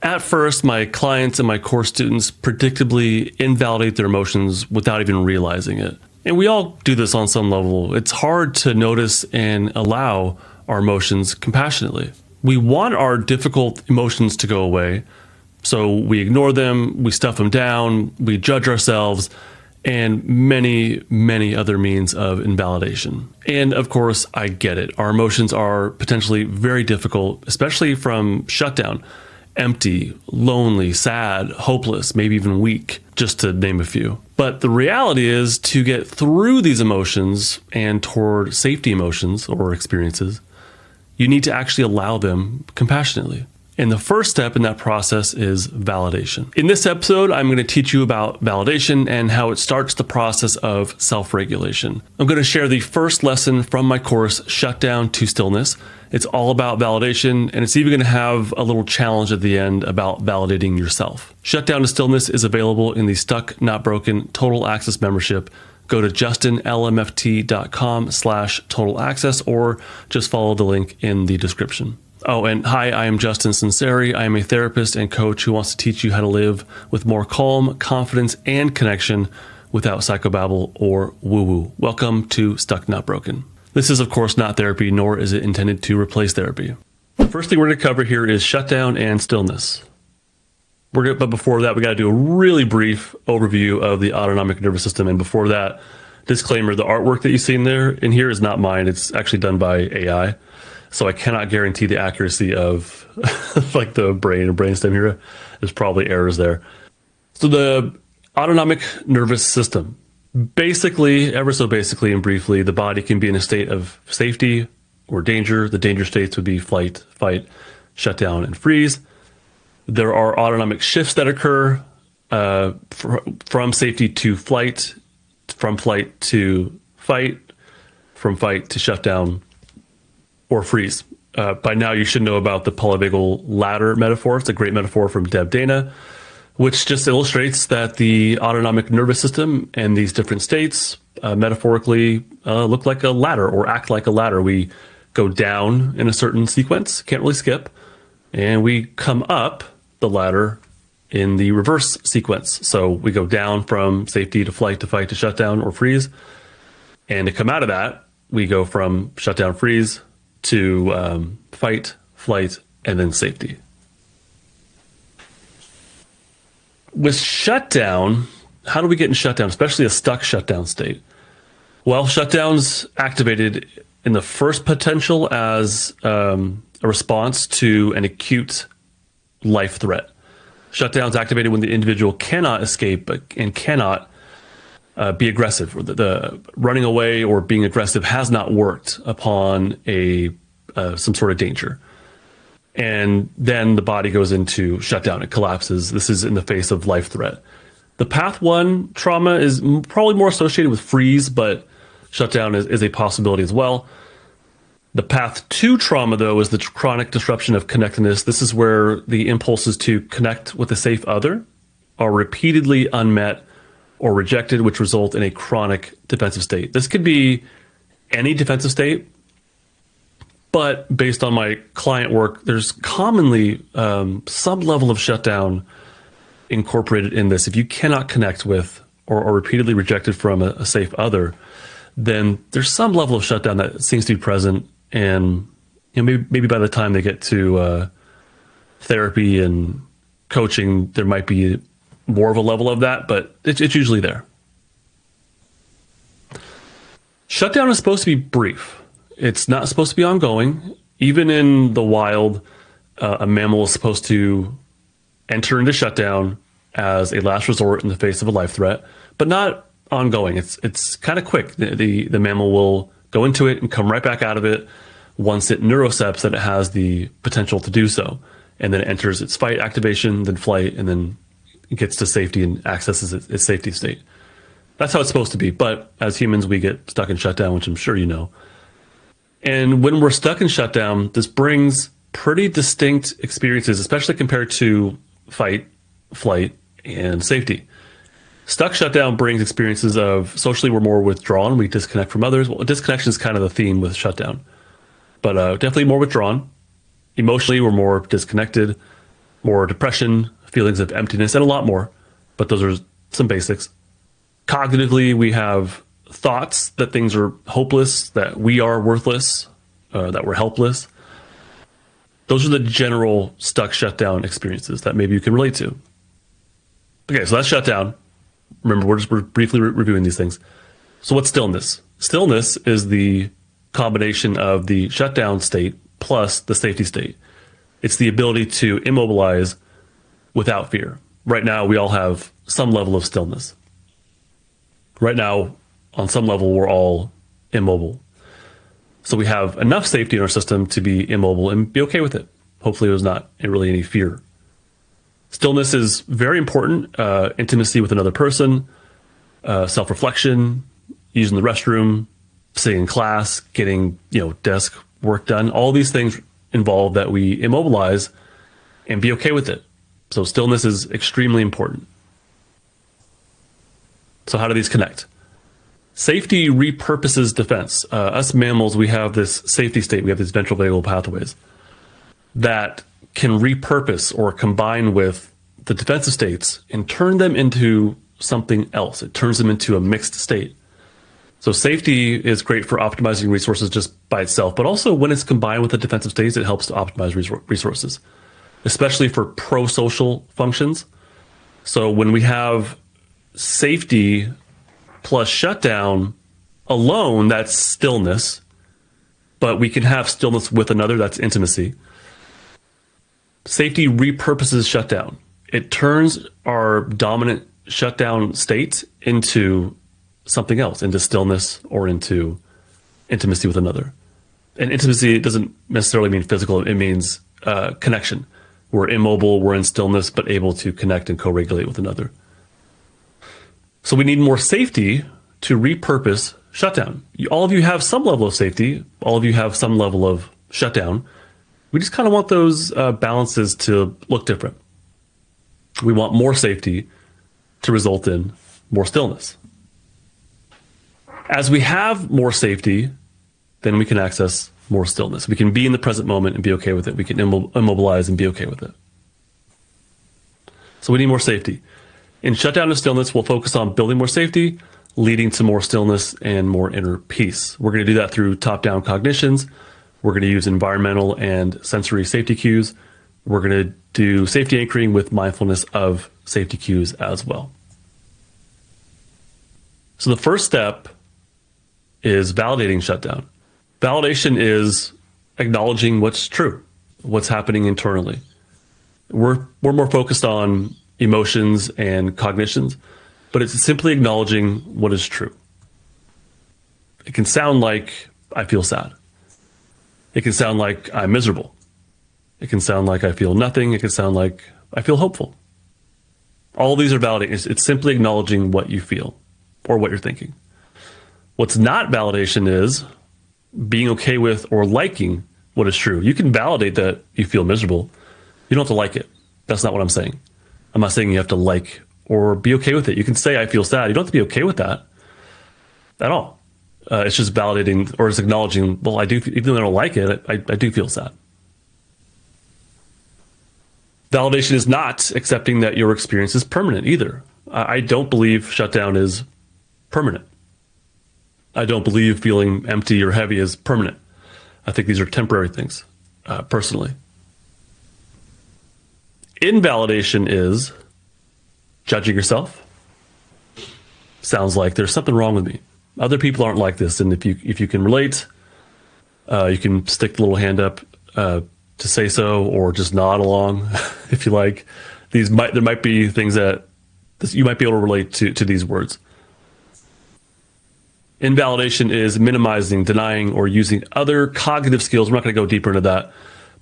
At first, my clients and my course students predictably invalidate their emotions without even realizing it. And we all do this on some level. It's hard to notice and allow our emotions compassionately. We want our difficult emotions to go away, so we ignore them, we stuff them down, we judge ourselves, and many, many other means of invalidation. And of course, I get it. Our emotions are potentially very difficult, especially from shutdown. Empty, lonely, sad, hopeless, maybe even weak, just to name a few. But the reality is, to get through these emotions and toward safety emotions or experiences, you need to actually allow them compassionately. And the first step in that process is validation. In this episode, I'm going to teach you about validation and how it starts the process of self-regulation. I'm going to share the first lesson from my course, Shutdown to Stillness. It's all about validation, and it's even going to have a little challenge at the end about validating yourself. Shutdown to Stillness is available in the Stuck Not Broken Total Access membership. Go to justinlmft.com/total access or just follow the link in the description. Oh, and hi, I am Justin Sunseri. I am a therapist and coach who wants to teach you how to live with more calm, confidence, and connection without psychobabble or woo-woo. Welcome to Stuck Not Broken. This is, of course, not therapy, nor is it intended to replace therapy. The first thing we're going to cover here is shutdown and stillness. But before that, we got to do a really brief overview of the autonomic nervous system. And before that, disclaimer, the artwork that you see in here is not mine. It's actually done by AI. So I cannot guarantee the accuracy of like the brain or brainstem here. There's probably errors there. So the autonomic nervous system, basically, ever so basically and briefly, the body can be in a state of safety or danger. The danger states would be flight, fight, shutdown, and freeze. There are autonomic shifts that occur from safety to flight, from flight to fight, from fight to shutdown, or freeze. By now, you should know about the polyvagal ladder metaphor. It's a great metaphor from Deb Dana, which just illustrates that the autonomic nervous system and these different states metaphorically look like a ladder or act like a ladder. We go down in a certain sequence, can't really skip, and we come up the ladder in the reverse sequence. So we go down from safety to flight to fight to shutdown or freeze. And to come out of that, we go from shutdown, freeze, to fight, flight, and then safety. With shutdown, how do we get in shutdown, especially a stuck shutdown state? Well, shutdown's activated in the first potential as a response to an acute life threat. Shutdown's activated when the individual cannot escape and cannot be aggressive. The running away or being aggressive has not worked upon some sort of danger. And then the body goes into shutdown. It collapses. This is in the face of life threat. The path one trauma is probably more associated with freeze, but shutdown is a possibility as well. The path two trauma, though, is the chronic disruption of connectedness. This is where the impulses to connect with a safe other are repeatedly unmet or rejected, which result in a chronic defensive state. This could be any defensive state, but based on my client work, there's commonly some level of shutdown incorporated in this. If you cannot connect with or are repeatedly rejected from a safe other, then there's some level of shutdown that seems to be present. And maybe by the time they get to therapy and coaching, there might be more of a level of that, but it's usually there. Shutdown is supposed to be brief. It's not supposed to be ongoing. Even in the wild, a mammal is supposed to enter into shutdown as a last resort in the face of a life threat, but not ongoing. It's kind of quick. The mammal will go into it and come right back out of it once it neurocepts that it has the potential to do so. And then it enters its fight activation, then flight, and then it gets to safety and accesses its safety state. That's how it's supposed to be. But as humans, we get stuck in shutdown, which I'm sure you know. And when we're stuck in shutdown, this brings pretty distinct experiences, especially compared to fight, flight, and safety. Stuck shutdown brings experiences of socially we're more withdrawn, we disconnect from others. Well, disconnection is kind of the theme with shutdown, but definitely more withdrawn. Emotionally, we're more disconnected. more depression, feelings of emptiness, and a lot more. But those are some basics. Cognitively, we have thoughts that things are hopeless, that we are worthless, that we're helpless. Those are the general stuck shutdown experiences that maybe you can relate to. Okay, so that's shutdown. Remember, we're briefly reviewing these things. So what's stillness? Stillness is the combination of the shutdown state plus the safety state. It's the ability to immobilize without fear. Right now, we all have some level of stillness. Right now, on some level, we're all immobile. So we have enough safety in our system to be immobile and be okay with it. Hopefully there's not really any fear. Stillness is very important. Intimacy with another person, self-reflection, using the restroom, sitting in class, getting desk work done. All these things involve that we immobilize and be okay with it. So stillness is extremely important. So how do these connect? Safety repurposes defense. Us mammals, we have this safety state. We have these ventral vagal pathways that can repurpose or combine with the defensive states and turn them into something else. It turns them into a mixed state. So safety is great for optimizing resources just by itself, but also when it's combined with the defensive states, it helps to optimize resources, especially for pro-social functions. So when we have safety plus shutdown alone, that's stillness, but we can have stillness with another, that's intimacy. Safety repurposes shutdown. It turns our dominant shutdown state into something else, into stillness or into intimacy with another. And intimacy doesn't necessarily mean physical, it means connection. We're immobile, we're in stillness, but able to connect and co-regulate with another. So we need more safety to repurpose shutdown. All of you have some level of safety. All of you have some level of shutdown. We just kind of want those balances to look different. We want more safety to result in more stillness. As we have more safety, then we can access more stillness. We can be in the present moment and be okay with it. We can immobilize and be okay with it. So we need more safety. In shutdown and stillness, we'll focus on building more safety, leading to more stillness and more inner peace. We're going to do that through top-down cognitions. We're going to use environmental and sensory safety cues. We're going to do safety anchoring with mindfulness of safety cues as well. So the first step is validating shutdown. Validation is acknowledging what's true, what's happening internally. We're more focused on emotions and cognitions, but it's simply acknowledging what is true. It can sound like I feel sad. It can sound like I'm miserable. It can sound like I feel nothing. It can sound like I feel hopeful. All these are validating. It's simply acknowledging what you feel or what you're thinking. What's not validation is being okay with or liking what is true. You can validate that you feel miserable. You don't have to like it. That's not what I'm saying. I'm not saying you have to like or be okay with it. You can say I feel sad. You don't have to be okay with that at all. It's just validating or it's acknowledging, well, I do, even though I don't like it, I do feel sad. Validation is not accepting that your experience is permanent either. I don't believe shutdown is permanent. I don't believe feeling empty or heavy is permanent. I think these are temporary things, personally. Invalidation is judging yourself. Sounds like there's something wrong with me. Other people aren't like this, and if you can relate, you can stick the little hand up to say so, or just nod along if you like. There might be things that you might be able to relate to these words. Invalidation is minimizing, denying, or using other cognitive skills. We're not going to go deeper into that,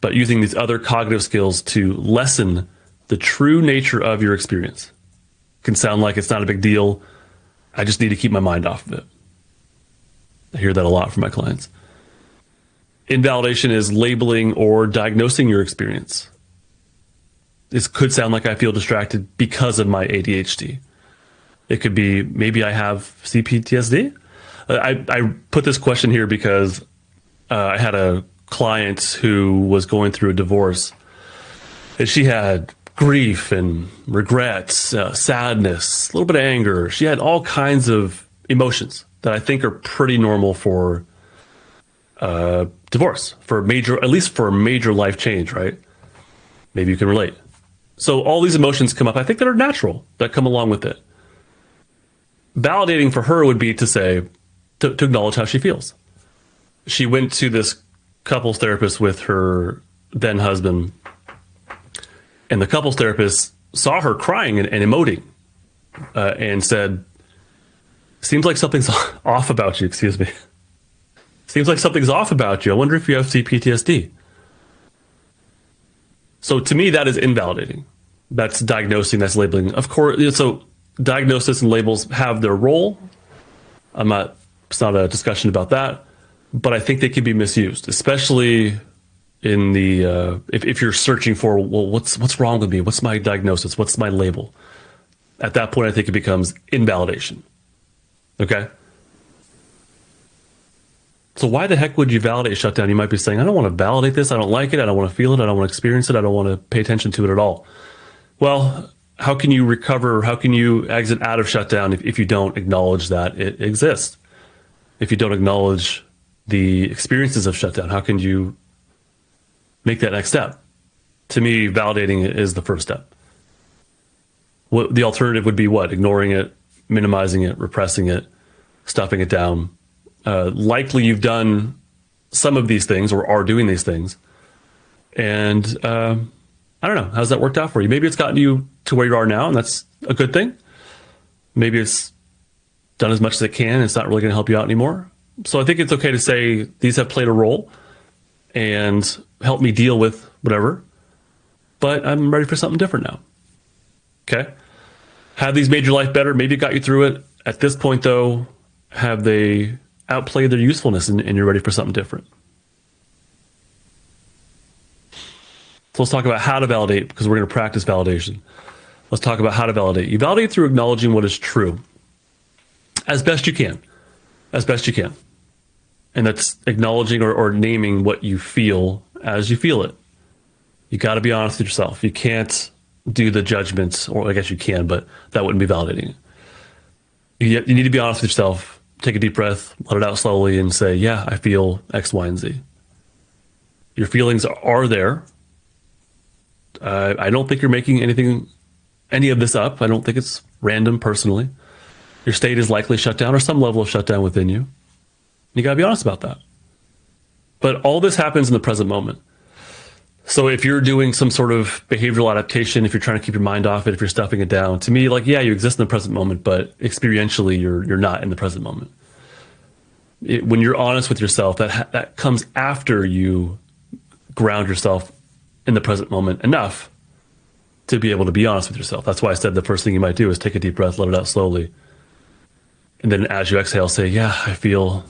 but using these other cognitive skills to lessen the true nature of your experience. It can sound like it's not a big deal. I just need to keep my mind off of it. I hear that a lot from my clients. Invalidation is labeling or diagnosing your experience. This could sound like I feel distracted because of my ADHD. It could be maybe I have CPTSD. I put this question here because I had a client who was going through a divorce, And she had grief and regrets, sadness, a little bit of anger. She had all kinds of emotions that I think are pretty normal for divorce, at least for a major life change, right? Maybe you can relate. So all these emotions come up, I think, that are natural, that come along with it. Validating for her would be to say, to acknowledge how she feels. She went to this couples therapist with her then husband, and the couples therapist saw her crying and emoting, and said, seems like something's off about you, excuse me. Seems like something's off about you. I wonder if you have CPTSD. So to me, that is invalidating. That's diagnosing, that's labeling. Of course, so diagnosis and labels have their role. It's not a discussion about that, but I think they can be misused, especially in the, if you're searching for, well, what's wrong with me? What's my diagnosis? What's my label? At that point, I think it becomes invalidation. Okay? So why the heck would you validate shutdown? You might be saying, I don't want to validate this. I don't like it. I don't want to feel it. I don't want to experience it. I don't want to pay attention to it at all. Well, how can you recover? How can you exit out of shutdown if you don't acknowledge that it exists? If you don't acknowledge the experiences of shutdown, how can you make that next step? To me, validating it is the first step. The alternative would be what? Ignoring it, minimizing it, repressing it, stuffing it down. Likely you've done some of these things or are doing these things. And I don't know, how's that worked out for you? Maybe it's gotten you to where you are now, and that's a good thing. Maybe it's done as much as it can, and it's not really going to help you out anymore. So I think it's okay to say these have played a role and helped me deal with whatever, but I'm ready for something different now. Okay? Have these made your life better? Maybe it got you through it. At this point, though, have they outplayed their usefulness and you're ready for something different? So let's talk about how to validate, because we're going to practice validation. Let's talk about how to validate. You validate through acknowledging what is true as best you can, as best you can. And that's acknowledging or naming what you feel as you feel it. You got to be honest with yourself. You can't do the judgments, or I guess you can, but that wouldn't be validating. You need to be honest with yourself. Take a deep breath, let it out slowly, and say, yeah, I feel X, Y, and Z. Your feelings are there. I don't think you're making any of this up. I don't think it's random personally. Your state is likely shut down or some level of shutdown within you. You got to be honest about that. But all this happens in the present moment. So if you're doing some sort of behavioral adaptation, if you're trying to keep your mind off it, if you're stuffing it down, to me, like, yeah, you exist in the present moment, but experientially, you're not in the present moment. When you're honest with yourself, that comes after you ground yourself in the present moment enough to be able to be honest with yourself. That's why I said the first thing you might do is take a deep breath, let it out slowly. And then as you exhale, say, yeah, I feel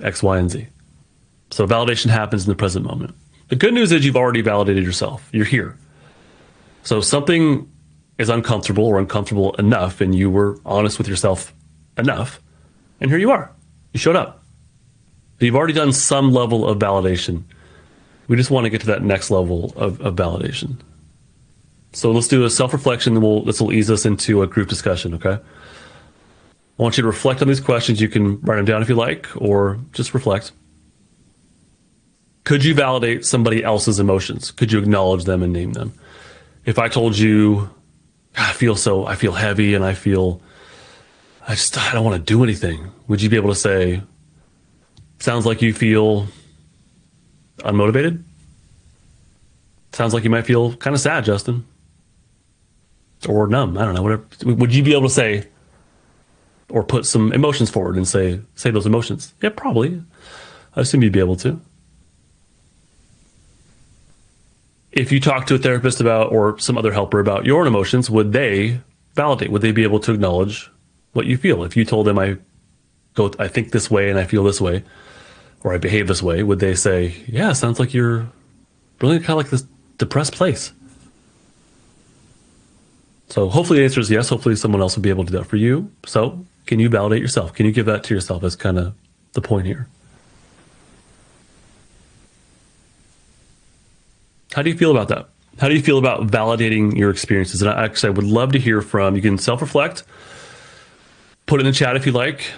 X, Y, and Z. So validation happens in the present moment. The good news is you've already validated yourself. You're here. So something is uncomfortable or uncomfortable enough, and you were honest with yourself enough, and here you are. You showed up. You've already done some level of validation. We just want to get to that next level of validation. So let's do a self-reflection, and this will ease us into a group discussion, okay? I want you to reflect on these questions. You can write them down if you like, or just reflect. Could you validate somebody else's emotions? Could you acknowledge them and name them? If I told you, I feel heavy and I don't want to do anything, would you be able to say, sounds like you feel unmotivated? Sounds like you might feel kind of sad, Justin. Or numb, I don't know, whatever. Would you be able to say, or put some emotions forward and say those emotions? Yeah, probably. I assume you'd be able to. If you talk to a therapist about, or some other helper about your own emotions, would they validate? Would they be able to acknowledge what you feel? If you told them, I think this way and I feel this way, or I behave this way, would they say, yeah, sounds like you're really kind of like this depressed place? So hopefully the answer is yes. Hopefully someone else will be able to do that for you. So can you validate yourself? Can you give that to yourself? That's kind of the point here. How do you feel about that? How do you feel about validating your experiences? And I would love to hear from, you can self-reflect, put it in the chat if you like.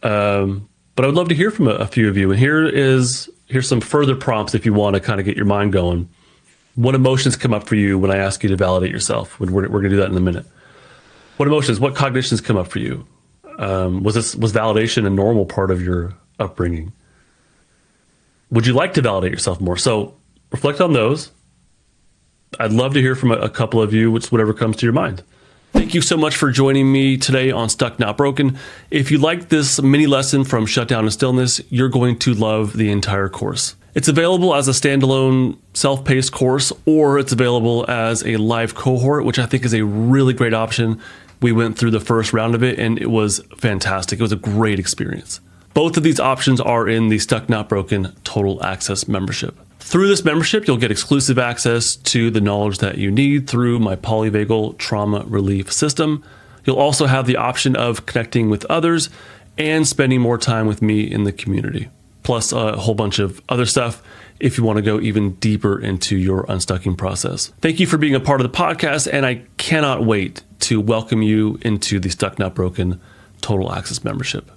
But I would love to hear from a few of you. And here's some further prompts if you want to kind of get your mind going. What emotions come up for you when I ask you to validate yourself? We're going to do that in a minute. What emotions, what cognitions come up for you? Was validation a normal part of your upbringing? Would you like to validate yourself more? So reflect on those. I'd love to hear from a couple of you, whatever comes to your mind. Thank you so much for joining me today on Stuck Not Broken. If you like this mini lesson from Shutdown and Stillness, you're going to love the entire course. It's available as a standalone self-paced course, or it's available as a live cohort, which I think is a really great option. We went through the first round of it and it was fantastic. It was a great experience. Both of these options are in the Stuck Not Broken Total Access membership. Through this membership, you'll get exclusive access to the knowledge that you need through my polyvagal trauma relief system. You'll also have the option of connecting with others and spending more time with me in the community, plus a whole bunch of other stuff if you want to go even deeper into your unstucking process. Thank you for being a part of the podcast, and I cannot wait to welcome you into the Stuck Not Broken Total Access membership.